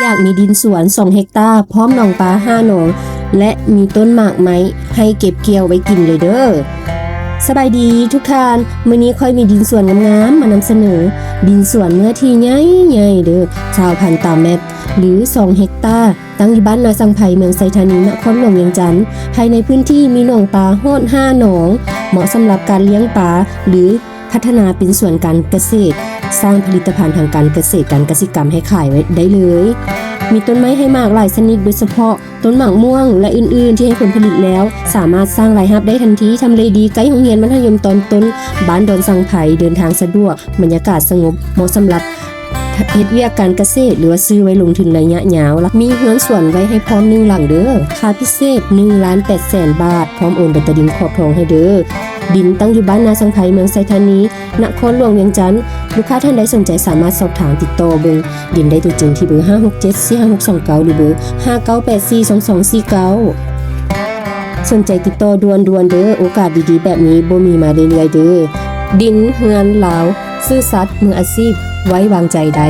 อยากมีดินสวน2 เฮกตาร์พร้อมหนองปลา5 หนองและมีต้นหมากไม้ให้เก็บเกี่ยวไว้กินเลยเด้อสบายดีทุกท่านมื้อนี้ค่อยมีดินสวนงามๆมานำเสนอดินสวนเนื้อที่ใหญ่ๆเด้อชาวพันตามแมปหรือ2 เฮกตาร์ตั้งอยู่บ้านนาสังไผเมืองไซธานีนครหลวงเวียงจันทน์ภายในพื้นที่มีหนองปลาฮอด5 หนองเหมาะสำหรับการเลี้ยงปลาหรือพัฒนาเป็นส่วนการเกษตรสร้างผลิตภัณฑ์ทางการเกษตรการเกษตรกรรมให้ขายไว้ได้เลยมีต้นไม้ให้มากหลายชนิดโดยเฉพาะต้นหมากม่วงและอื่นๆที่ให้ผลผลิตแล้วสามารถสร้างรายรับได้ทันทีทำเลดีใกล้โรงเรียนมัธยมตอนต้นบ้านดอนสังไผเดินทางสะดวกบรรยากาศสงบเหมาะสำหรับเฮ็ดเวียกการเกษตรหรือว่าซื้อไว้ลงทุนระยะยาวมีเฮือนสวนไว้ให้พร้อม1 หลังเด้อค่าพิเศษ1,800,000 บาทพร้อมโอนใบตะดินครอบครองให้เด้อดินตั้งอยู่บ้านนาสังไผเมืองไซธานีนครหลวงเวียงจันทน์ลูกค้าท่านใดสนใจสามารถสอบถามติดต่อเบอร์ดินได้ตัวจริงที่เบอร์5674529หรือเบอร์59842249สนใจติดต่อด่วนเด้อโอกาสดีๆแบบนี้บ่มีมาเรื่อยๆเด้อดินเฮือนลาวซื่อสัตย์มืออาชีพไว้วางใจได้